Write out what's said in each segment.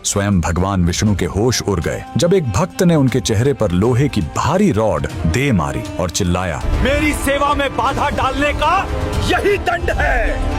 स्वयं भगवान विष्णु के होश उड़ गए जब एक भक्त ने उनके चेहरे पर लोहे की भारी रॉड दे मारी और चिल्लाया, मेरी सेवा में बाधा डालने का यही दंड है।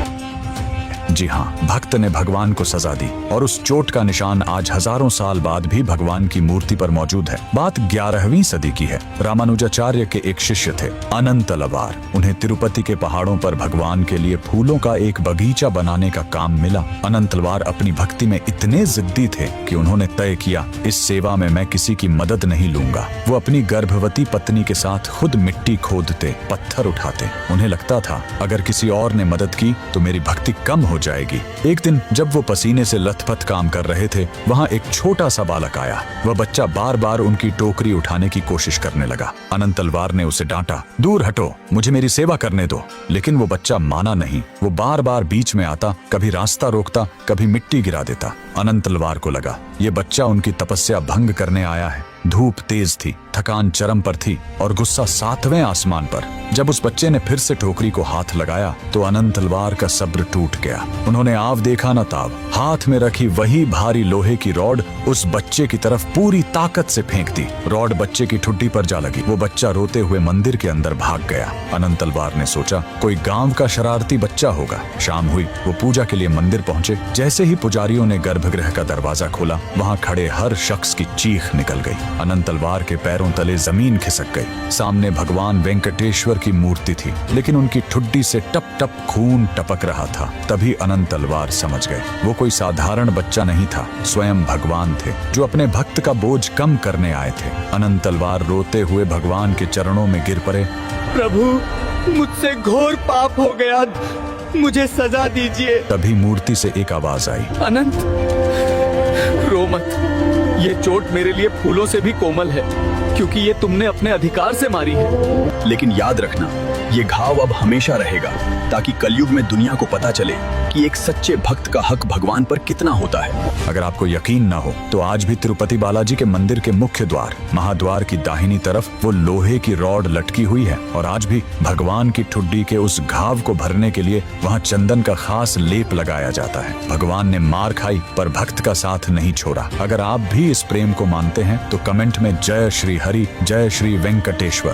जी हाँ, भक्त ने भगवान को सजा दी और उस चोट का निशान आज हजारों साल बाद भी भगवान की मूर्ति पर मौजूद है। बात 11वीं सदी की है। रामानुजाचार्य के एक शिष्य थे अनंतलवार। उन्हें तिरुपति के पहाड़ों पर भगवान के लिए फूलों का एक बगीचा बनाने का काम मिला। अनंतलवार अपनी भक्ति में इतने जिद्दी थे कि उन्होंने तय किया, इस सेवा में मैं किसी की मदद नहीं लूंगा। वो अपनी गर्भवती पत्नी के साथ खुद मिट्टी खोदते, पत्थर उठाते। उन्हें लगता था अगर किसी और ने मदद की तो मेरी भक्ति कम हो जाएगी। एक दिन जब वो पसीने से लथपथ काम कर रहे थे, वहाँ एक छोटा सा बालक आया। वह बच्चा बार बार उनकी टोकरी उठाने की कोशिश करने लगा। अनंतलवार ने उसे डांटा, दूर हटो, मुझे मेरी सेवा करने दो। लेकिन वो बच्चा माना नहीं। वो बार बार बीच में आता, कभी रास्ता रोकता, कभी मिट्टी गिरा देता। अनंतलवार को लगा ये बच्चा उनकी तपस्या भंग करने आया है। धूप तेज थी, थकान चरम पर थी और गुस्सा 7वें आसमान पर। जब उस बच्चे ने फिर से टोकरी को हाथ लगाया तो अनंतलवार का सब्र टूट गया। उन्होंने आव देखा न ताव, हाथ में रखी वही भारी लोहे की रॉड उस बच्चे की तरफ पूरी ताकत से फेंक दी। रॉड बच्चे की ठुड्डी पर जा लगी। वो बच्चा रोते हुए मंदिर के अंदर भाग गया। अनंतलवार ने सोचा कोई गांव का शरारती बच्चा होगा। शाम हुई, वो पूजा के लिए मंदिर पहुंचे। जैसे ही पुजारियों ने गर्भगृह का दरवाजा खोला, वहाँ खड़े हर शख्स की चीख निकल गई। अनंतलवार के पैरों तले जमीन खिसक गई। सामने भगवान वेंकटेश्वर की मूर्ति थी, लेकिन उनकी ठुड्डी से टप टप खून टपक रहा था। तभी अनंतलवार समझ गए वो कोई साधारण बच्चा नहीं था, स्वयं भगवान थे जो अपने भक्त का बोझ कम करने आए थे। अनंतलवार रोते हुए भगवान के चरणों में गिर पड़े। प्रभु, मुझसे घोर पाप हो गया, मुझे सजा दीजिए। तभी मूर्ति से एक आवाज आई, अनंत, रो मत। ये चोट मेरे लिए फूलों से भी कोमल है, क्योंकि ये तुमने अपने अधिकार से मारी है। लेकिन याद रखना, ये घाव अब हमेशा रहेगा, ताकि कलयुग में दुनिया को पता चले कि एक सच्चे भक्त का हक भगवान पर कितना होता है। अगर आपको यकीन ना हो तो आज भी तिरुपति बालाजी के मंदिर के मुख्य द्वार महाद्वार की दाहिनी तरफ वो लोहे की रॉड लटकी हुई है और आज भी भगवान की ठुड्डी के उस घाव को भरने के लिए वहाँ चंदन का खास लेप लगाया जाता है। भगवान ने मार खाई पर भक्त का साथ नहीं छोड़ा। अगर आप भी इस प्रेम को मानते हैं तो कमेंट में जय श्री हरि, जय श्री वेंकटेश्वर